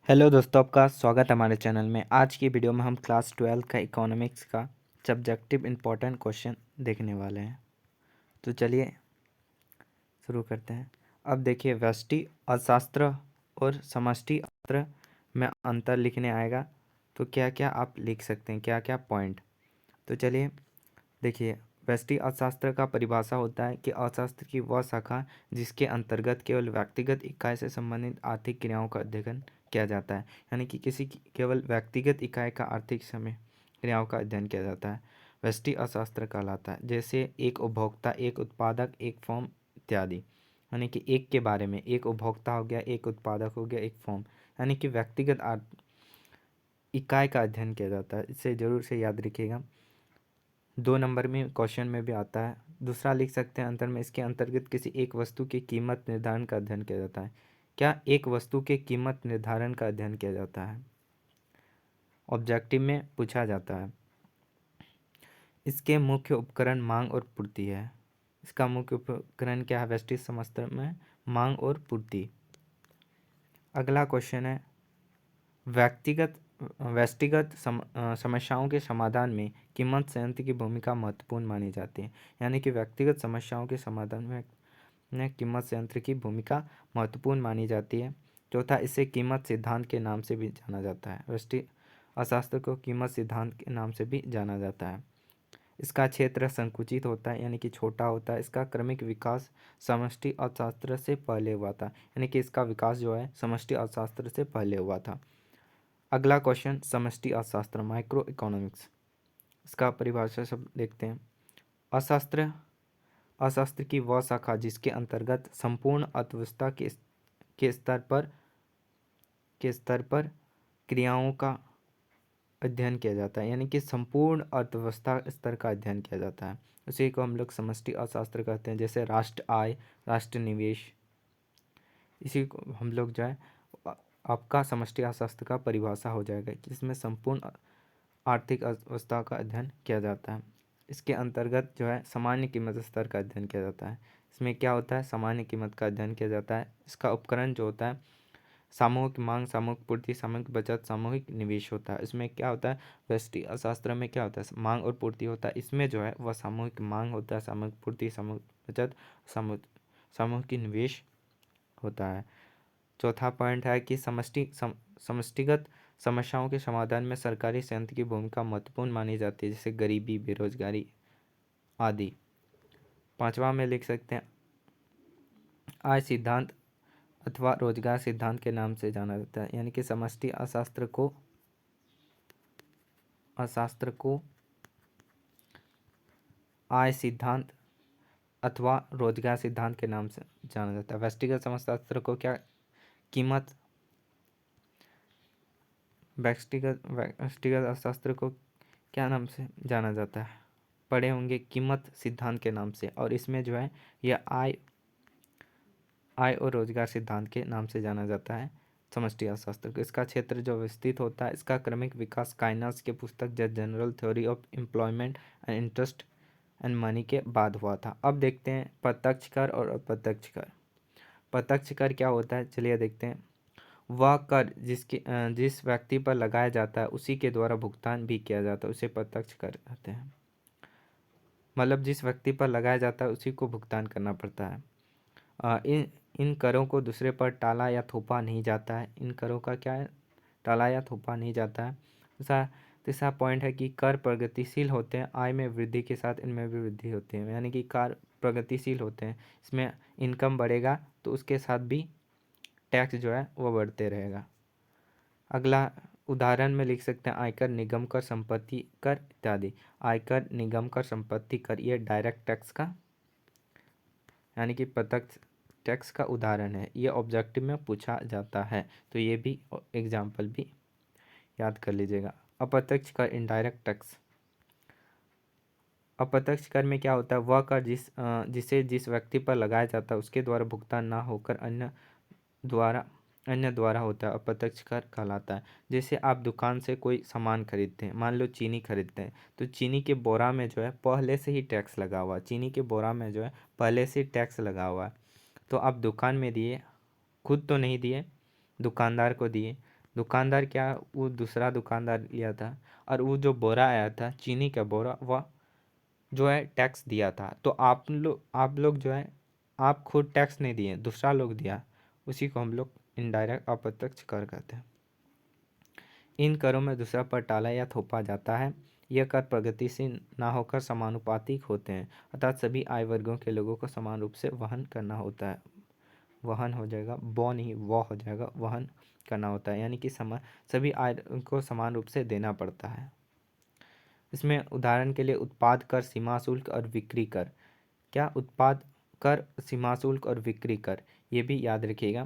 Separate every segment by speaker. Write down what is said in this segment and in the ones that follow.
Speaker 1: Hello दोस्तों, आपका स्वागत है हमारे चैनल में। आज की वीडियो में हम क्लास 12 का इकोनॉमिक्स का सब्जेक्टिव इम्पोर्टेंट क्वेश्चन देखने वाले हैं। तो चलिए शुरू करते हैं। अब देखिए, व्यष्टि अर्थशास्त्र और समष्टि अर्थशास्त्र में अंतर लिखने आएगा तो क्या क्या आप लिख सकते हैं, क्या क्या पॉइंट। तो चलिए देखिए, व्यष्टि अर्थशास्त्र का परिभाषा होता है कि अर्थशास्त्र की वह शाखा जिसके अंतर्गत केवल व्यक्तिगत इकाई से संबंधित आर्थिक क्रियाओं का अध्ययन किया जाता है। यानी कि केवल व्यक्तिगत इकाई का आर्थिक समय क्रियाओं का अध्ययन किया जाता है, व्यष्टि अर्थशास्त्र कहलाता है। जैसे एक उपभोक्ता, एक उत्पादक, एक फर्म इत्यादि। यानी कि एक के बारे में, एक उपभोक्ता हो गया, एक उत्पादक हो गया, एक फर्म, यानी कि व्यक्तिगत इकाई का अध्ययन किया जाता है। इसे जरूर से याद रखिएगा, 2 नंबर में क्वेश्चन में भी आता है। दूसरा लिख सकते हैं अंतर में, इसके अंतर्गत किसी एक वस्तु की कीमत निर्धारण का अध्ययन किया जाता है। क्या एक वस्तु के कीमत निर्धारण का अध्ययन किया जाता है, ऑब्जेक्टिव में पूछा जाता है। इसके मुख्य उपकरण मांग और पूर्ति है। इसका मुख्य उपकरण क्या है व्यष्टि समस्या में, मांग और पूर्ति। अगला क्वेश्चन है, व्यक्तिगत समस्याओं के समाधान में कीमत संयंत्र की भूमिका महत्वपूर्ण मानी जाती है। यानी कि व्यक्तिगत समस्याओं के समाधान में कीमत संयंत्र की भूमिका महत्वपूर्ण मानी जाती है। चौथा, इसे कीमत सिद्धांत के नाम से भी जाना जाता है। व्यष्टि अर्थशास्त्र को कीमत सिद्धांत के नाम से भी जाना जाता है। इसका क्षेत्र संकुचित होता है, यानी कि छोटा होता है। इसका क्रमिक विकास समष्टि अर्थशास्त्र से पहले हुआ था, यानी कि इसका विकास जो है समष्टि अर्थशास्त्र से पहले हुआ था। अगला क्वेश्चन, समष्टि अर्थशास्त्र, माइक्रो इकोनॉमिक्स। इसका परिभाषा सब देखते हैं। अर्थशास्त्र की वह शाखा जिसके अंतर्गत संपूर्ण अर्थव्यवस्था के स्तर पर क्रियाओं का अध्ययन किया जाता है। यानी कि संपूर्ण अर्थव्यवस्था स्तर का अध्ययन किया जाता है, उसी को हम लोग समष्टि अर्थशास्त्र कहते हैं। जैसे राष्ट्र आय, राष्ट्र निवेश, इसी को हम लोग जो है आपका समष्टि अर्थशास्त्र का परिभाषा हो जाएगा, जिसमें संपूर्ण आर्थिक अर्थव्यवस्था का अध्ययन किया जाता है। इसके अंतर्गत जो है सामान्य कीमत स्तर का अध्ययन किया जाता है। इसमें क्या होता है, सामान्य कीमत का अध्ययन किया जाता है। इसका उपकरण जो होता है सामूहिक मांग, सामूहिक पूर्ति, सामूहिक बचत, सामूहिक निवेश होता है। इसमें क्या होता है, व्यष्टि अर्थशास्त्र में क्या होता है, मांग और पूर्ति होता है। इसमें जो है वह सामूहिक मांग होता है, सामूहिक पूर्ति, सामूहिक बचत, सामूहिक निवेश होता है। चौथा पॉइंट है कि समष्टिगत समस्याओं के समाधान में सरकारी संयंत्र की भूमिका महत्वपूर्ण मानी जाती है, जैसे गरीबी, बेरोजगारी आदि। पांचवा में लिख सकते हैं, आय सिद्धांत अथवा रोजगार सिद्धांत के नाम से जाना जाता है। यानी कि समष्टि अर्थशास्त्र को आय सिद्धांत अथवा रोजगार सिद्धांत के नाम से जाना जाता है। व्यष्टिगत समशास्त्र को क्या व्यष्टिगत अर्थशास्त्र को क्या नाम से जाना जाता है, पढ़े होंगे, कीमत सिद्धांत के नाम से। और इसमें जो है यह आय और रोजगार सिद्धांत के नाम से जाना जाता है समष्टि अर्थशास्त्र को। इसका क्षेत्र जो विस्तृत होता है, इसका क्रमिक विकास काइनास के पुस्तक the general theory of employment and interest and money के बाद हुआ था। अब देखते हैं प्रत्यक्ष कर और अप्रत्यक्ष कर। प्रत्यक्ष कर क्या होता है, चलिए देखते हैं। वह कर जिस व्यक्ति पर लगाया जाता है उसी के द्वारा भुगतान भी किया जाता है, उसे प्रत्यक्ष कर कहते हैं। मतलब जिस व्यक्ति पर लगाया जाता है उसी को भुगतान करना पड़ता है। इन करों को दूसरे पर टाला या थोपा नहीं जाता है। इन करों का क्या है, टाला या थोपा नहीं जाता है। तीसरा पॉइंट है कि कर प्रगतिशील होते हैं, आय में वृद्धि के साथ इनमें भी वृद्धि होती है। यानी कि कर प्रगतिशील होते हैं, इसमें इनकम बढ़ेगा तो उसके साथ भी टैक्स जो है वो बढ़ते रहेगा। अगला उदाहरण में लिख सकते हैं आयकर, निगम कर, संपत्ति कर इत्यादि। आयकर, निगम कर, संपत्ति कर, ये डायरेक्ट टैक्स का यानी कि प्रत्यक्ष टैक्स का उदाहरण है। ये ऑब्जेक्टिव में पूछा जाता है, तो ये भी एग्जाम्पल भी याद कर लीजिएगा। अप्रत्यक्ष कर, इनडायरेक्ट टैक्स। अप्रत्यक्ष कर में क्या होता है, वह कर जिस व्यक्ति पर लगाया जाता है उसके द्वारा भुगतान ना होकर अन्य द्वारा होता है, अप्रत्यक्ष कर कहलाता है। जैसे आप दुकान से कोई सामान खरीदते हैं, मान लो चीनी खरीदते हैं, तो चीनी के बोरा में जो है पहले से ही टैक्स लगा हुआ है। चीनी के बोरा में जो है पहले से टैक्स लगा हुआ है, तो आप दुकान में दिए, खुद तो नहीं दिए, दुकानदार को दिए। दुकानदार क्या, वो दूसरा दुकानदार लिया था, और वो जो बोरा आया था चीनी का बोरा, वह जो है टैक्स दिया था। तो आप लोग जो है, आप खुद टैक्स नहीं दिए, दूसरा लोग दिया, उसी को हम लोग इनडायरेक्ट अप्रत्यक्ष कर कहते हैं। इन करों में दूसरा पर टाला या थोपा जाता है। यह कर प्रगतिशील ना होकर समानुपातिक होते हैं, अर्थात सभी आय वर्गों के लोगों को समान रूप से वहन करना होता है। वहन हो जाएगा, बौ नहीं वह हो जाएगा, वहन करना होता है, यानी कि सभी आय को समान रूप से देना पड़ता है। इसमें उदाहरण के लिए उत्पाद कर, सीमा शुल्क और बिक्री कर। क्या उत्पाद कर, सीमा शुल्क और बिक्री कर, ये भी याद रखिएगा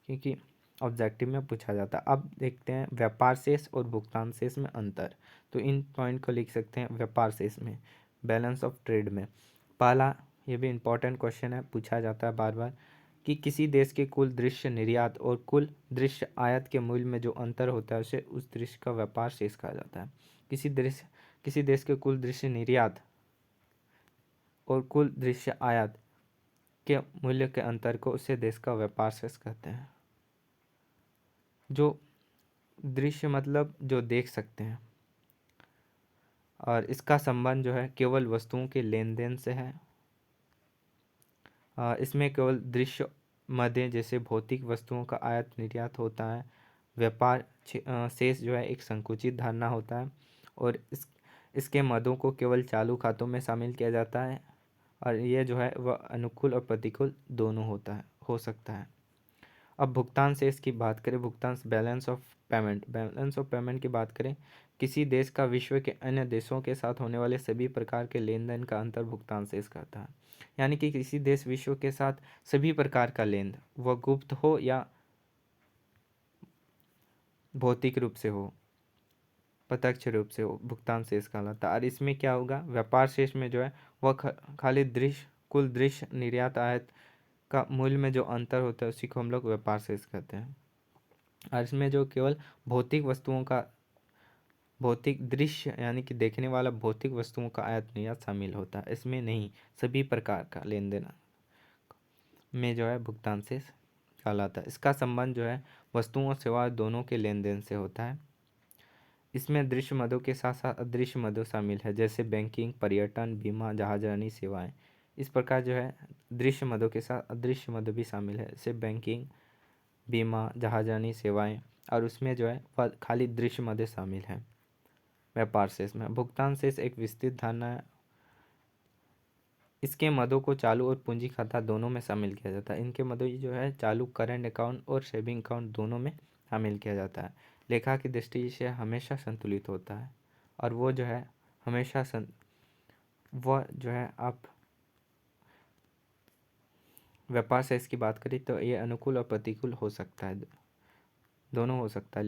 Speaker 1: क्योंकि ऑब्जेक्टिव में पूछा जाता है। अब देखते हैं व्यापार शेष और भुगतान शेष में अंतर। तो इन पॉइंट को लिख सकते हैं व्यापार शेष में, बैलेंस ऑफ ट्रेड में। पहला, ये भी इम्पोर्टेंट क्वेश्चन है, पूछा जाता है बार बार, कि किसी देश के कुल दृश्य निर्यात और कुल दृश्य आयात के मूल्य में जो अंतर होता है उसे उस दृश्य का व्यापार शेष कहा जाता है। किसी देश के कुल दृश्य निर्यात और कुल दृश्य आयात के मूल्य के अंतर को उसे देश का व्यापार शेष कहते हैं। जो दृश्य मतलब जो देख सकते हैं, और इसका संबंध जो है केवल वस्तुओं के लेन देन से है। इसमें केवल दृश्य मदें जैसे भौतिक वस्तुओं का आयात निर्यात होता है। व्यापार शेष जो है एक संकुचित धारणा होता है, और इसके मदों को केवल चालू खातों में शामिल किया जाता है, और यह जो है वह अनुकूल और प्रतिकूल दोनों हो सकता है। अब भुगतान शेष की बात करें, भुगतान बैलेंस ऑफ पेमेंट की बात करें, किसी देश का विश्व के अन्य देशों के साथ होने वाले सभी प्रकार के लेन देन का अंतर भुगतान शेष कहता है। यानी कि किसी देश विश्व के साथ सभी प्रकार का लेन देन, वह गुप्त हो या भौतिक रूप से हो, प्रत्यक्ष रूप से हो, भुगतान शेष कहलाता है। और इसमें क्या होगा, व्यापार शेष में जो है वह खाली कुल दृश्य निर्यात आयात का मूल्य में जो अंतर होता है उसी को हम लोग व्यापार शेष कहते हैं। और इसमें जो केवल भौतिक वस्तुओं का, भौतिक दृश्य यानी कि देखने वाला भौतिक वस्तुओं का आयात निर्यात शामिल होता है, इसमें नहीं, सभी प्रकार का लेन देन में जो है भुगतान शेष कहलाता है। इसका संबंध जो है वस्तुओं और सेवाएं दोनों के लेन देन से होता है। इसमें दृश्य मदों के साथ साथ अदृश्य मदों शामिल है, जैसे बैंकिंग, पर्यटन, बीमा, जहाजरानी सेवाएं। इस प्रकार जो है दृश्य मदों के साथ अदृश्य मद भी शामिल है, जैसे बैंकिंग, बीमा, जहाजरानी सेवाएं, और उसमें जो है वह खाली दृश्य मदें शामिल हैं व्यापार शेष में। भुगतान शेष एक विस्तृत धारणा है। इसके मदों को चालू और पूंजी खाता दोनों में शामिल किया जाता है। इनके मदों जो है चालू करंट अकाउंट और सेविंग अकाउंट दोनों में शामिल किया जाता है। लेखा की दृष्टि से हमेशा संतुलित होता है, और वो जो है हमेशा वह जो है आप व्यापार शेष की बात करें तो ये अनुकूल और प्रतिकूल हो सकता है, दोनों हो सकता है,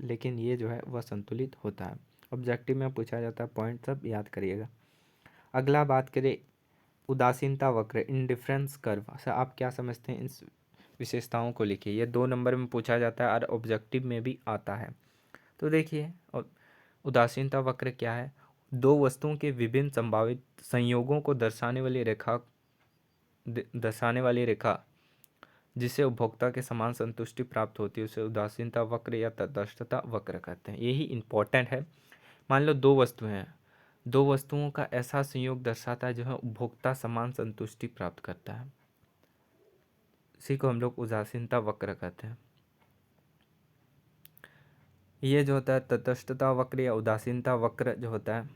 Speaker 1: लेकिन ये जो है वह संतुलित होता है। ऑब्जेक्टिव में पूछा जाता है, पॉइंट सब याद करिएगा। अगला बात करें उदासीनता वक्र, इंडिफरेंस कर्व से आप क्या समझते हैं, इस विशेषताओं को लिखिए। ये 2 नंबर में पूछा जाता है और ऑब्जेक्टिव में भी आता है। तो देखिए उदासीनता वक्र क्या है, दो वस्तुओं के विभिन्न संभावित संयोगों को दर्शाने वाली रेखा जिससे उपभोक्ता के समान संतुष्टि प्राप्त होती है उसे उदासीनता वक्र या तटस्थता वक्र कहते हैं। यही इम्पोर्टेंट है। मान लो दो वस्तुएं हैं, दो वस्तुओं का ऐसा संयोग दर्शाता है जो है उपभोक्ता समान संतुष्टि प्राप्त करता है, इसी को हम लोग उदासीनता वक्र कहते हैं। ये जो होता है तटस्थता वक्र या उदासीनता वक्र जो होता है,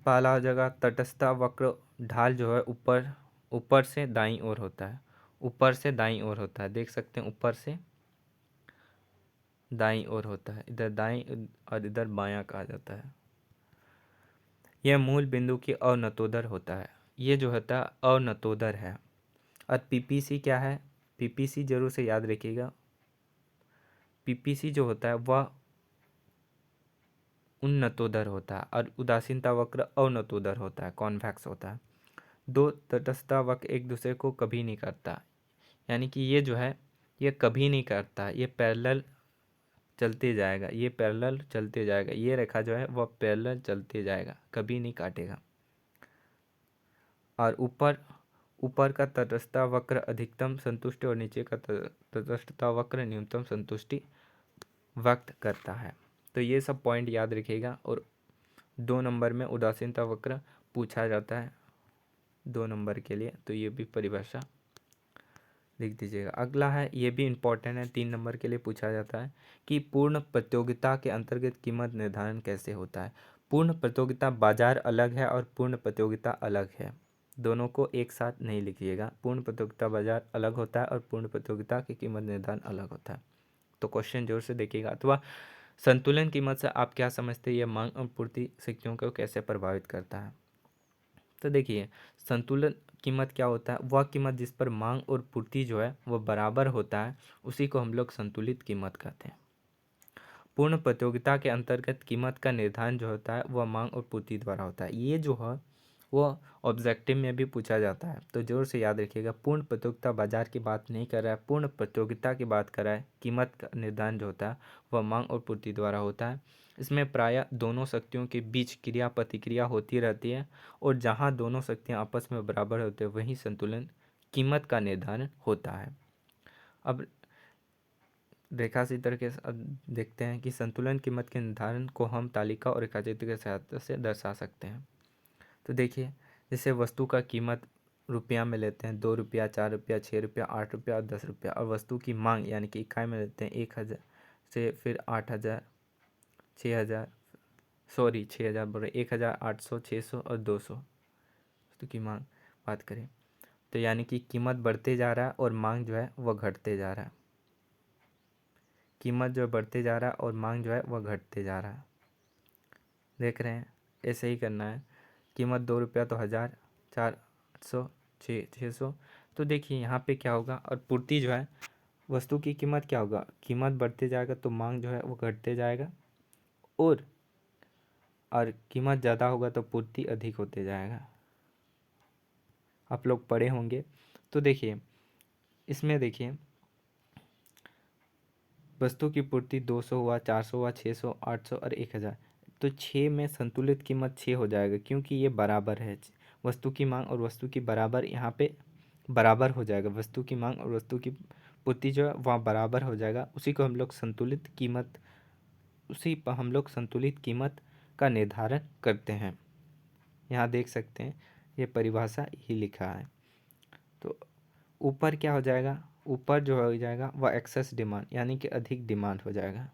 Speaker 1: पहला जगह तटस्थता वक्र, ढाल जो है ऊपर से दाईं ओर होता है, ऊपर से दाईं ओर होता है, देख सकते हैं ऊपर से दाईं ओर होता है, इधर दाईं और इधर बायां कहा जाता है। यह मूल बिंदु की अवनतोदर होता है, ये जो होता है अवनतोदर है। और पीपीसी क्या है, पीपीसी जरूर से याद रखिएगा, पीपीसी जो होता है वह उन्नतोदर होता है और उदासीनता वक्र अवनतोदर होता है, कॉन्वेक्स होता है। दो तटस्थता वक्र एक दूसरे को कभी नहीं करता, यानी कि ये जो है ये कभी नहीं करता, ये पैरेलल चलते जाएगा, ये पैरेलल चलते जाएगा, ये रेखा जो है वह पैरेलल चलते जाएगा, कभी नहीं काटेगा। और ऊपर का तटस्थता वक्र अधिकतम संतुष्टि और नीचे का तटस्थता वक्र न्यूनतम संतुष्टि व्यक्त करता है। तो ये सब पॉइंट याद रखिएगा। और 2 नंबर में उदासीनता वक्र पूछा जाता है 2 नंबर के लिए, तो ये भी परिभाषा लिख दीजिएगा। अगला है, ये भी इम्पोर्टेंट है, 3 नंबर के लिए पूछा जाता है कि पूर्ण प्रतियोगिता के अंतर्गत कीमत निर्धारण कैसे होता है। पूर्ण प्रतियोगिता बाजार अलग है और पूर्ण प्रतियोगिता अलग है, दोनों को एक साथ नहीं लिखिएगा। पूर्ण प्रतियोगिता बाजार अलग होता है और पूर्ण प्रतियोगिता की कीमत निर्धारण अलग होता है। तो क्वेश्चन जोर से देखिएगा। अथवा संतुलन कीमत से आप क्या समझते हैं, यह मांग और पूर्ति स्थितियों को कैसे प्रभावित करता है। तो देखिए, संतुलन कीमत क्या होता है, वह कीमत जिस पर मांग और पूर्ति जो है वह बराबर होता है, उसी को हम लोग संतुलित कीमत कहते हैं। पूर्ण प्रतियोगिता के अंतर्गत कीमत का निर्धारण जो होता है वह मांग और पूर्ति द्वारा होता है। ये जो है वह ऑब्जेक्टिव में भी पूछा जाता है, तो जोर से याद रखिएगा। पूर्ण प्रतियोगिता बाजार की बात नहीं कर रहा है, पूर्ण प्रतियोगिता की बात कर रहा है। कीमत का निर्धारण जो होता है वह मांग और पूर्ति द्वारा होता है। इसमें प्रायः दोनों शक्तियों के बीच क्रिया प्रतिक्रिया होती रहती है, और जहाँ दोनों शक्तियाँ आपस में बराबर होते हैं वहीं संतुलन कीमत का निर्धारण होता है। अब रेखा चित्र के साथ देखते हैं कि संतुलन कीमत के निर्धारण को हम तालिका और रेखा चित्र की सहायता से दर्शा सकते हैं। तो देखिए, जैसे वस्तु का कीमत रुपया में लेते हैं, 2 रुपया, 4 रुपया, 6 रुपया, 8 रुपया और 10 रुपया। और वस्तु की मांग यानी कि इकाई में लेते हैं 1000 से फिर 8000, 6000, सॉरी 6000 बोल रहे, 1800, 600 और 200 वस्तु की मांग बात करें, तो यानी कि कीमत बढ़ते जा रहा है और मांग जो है वह घटते जा रहा है। कीमत जो है बढ़ते जा रहा है और मांग जो है वह घटते जा रहा है। देख रहे हैं, ऐसे ही करना है। कीमत 2 रुपया तो 1000, 400, 600। तो देखिए यहाँ पे क्या होगा, और पूर्ति जो है वस्तु की कीमत क्या होगा, कीमत बढ़ते जाएगा तो मांग जो है वो घटते जाएगा, और कीमत ज़्यादा होगा तो पूर्ति अधिक होते जाएगा। आप लोग पढ़े होंगे। तो देखिए, इसमें देखिए वस्तु की पूर्ति 200 हुआ, 400 हुआ, 600, 800 और 1000। तो 6 में संतुलित कीमत 6 हो जाएगा, क्योंकि ये बराबर है। वस्तु की मांग और वस्तु की बराबर यहाँ पे बराबर हो जाएगा। वस्तु की मांग और वस्तु की पूर्ति जो है वहाँ बराबर हो जाएगा, उसी को हम लोग संतुलित कीमत, उसी पर हम लोग संतुलित कीमत का निर्धारण करते हैं। यहाँ देख सकते हैं ये परिभाषा ही लिखा है। तो ऊपर क्या हो जाएगा, ऊपर जो हो जाएगा वह एक्सेस डिमांड, यानी कि अधिक डिमांड हो जाएगा,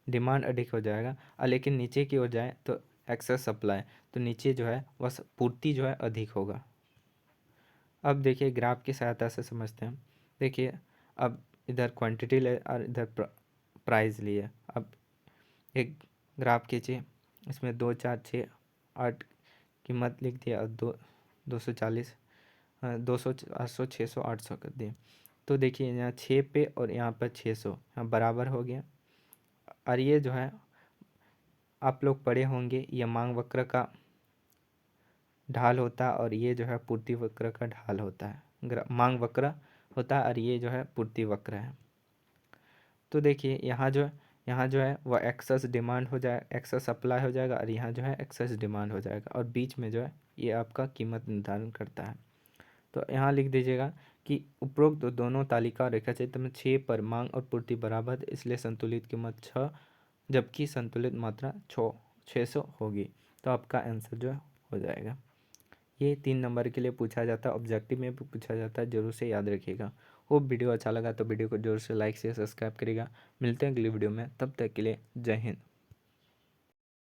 Speaker 1: डिमांड अधिक हो जाएगा। और लेकिन नीचे की ओर जाए तो एक्सेस सप्लाई, तो नीचे जो है वह पूर्ति जो है अधिक होगा। अब देखिए ग्राफ की सहायता से समझते हैं। देखिए, अब इधर क्वांटिटी ले और इधर प्राइस लिए। अब एक ग्राफ खींचिए, इसमें 2, 4, 6, 8 कीमत लिख दिया, और 240, 200, 800, 600, 800 कर दिए। तो देखिए यहाँ 6 पे और यहाँ पर 600, यहाँ बराबर हो गया। और ये जो है आप लोग पढ़े होंगे, ये मांग वक्र का ढाल होता है, और ये जो है पूर्ति वक्र का ढाल होता है। मांग वक्र होता है और ये जो है पूर्ति वक्र है। तो देखिए यहाँ जो है वह एक्सेस डिमांड हो जाए, एक्सेस सप्लाई हो जाएगा, और यहाँ जो है एक्सेस डिमांड हो जाएगा, और बीच में जो है ये आपका कीमत निर्धारण करता है। तो यहाँ लिख दीजिएगा कि उपरोक्त दोनों तालिका रेखा चित्र में 6 पर मांग और पूर्ति बराबर है, इसलिए संतुलित कीमत 6, जबकि संतुलित मात्रा 600 होगी। तो आपका आंसर जो है हो जाएगा। ये 3 नंबर के लिए पूछा जाता है, ऑब्जेक्टिव में भी पूछा जाता है, जरूर से याद रखिएगा। होप वीडियो अच्छा लगा तो वीडियो को जरूर से लाइक से सब्सक्राइब करिएगा। मिलते हैं अगली वीडियो में, तब तक के लिए जय हिंद।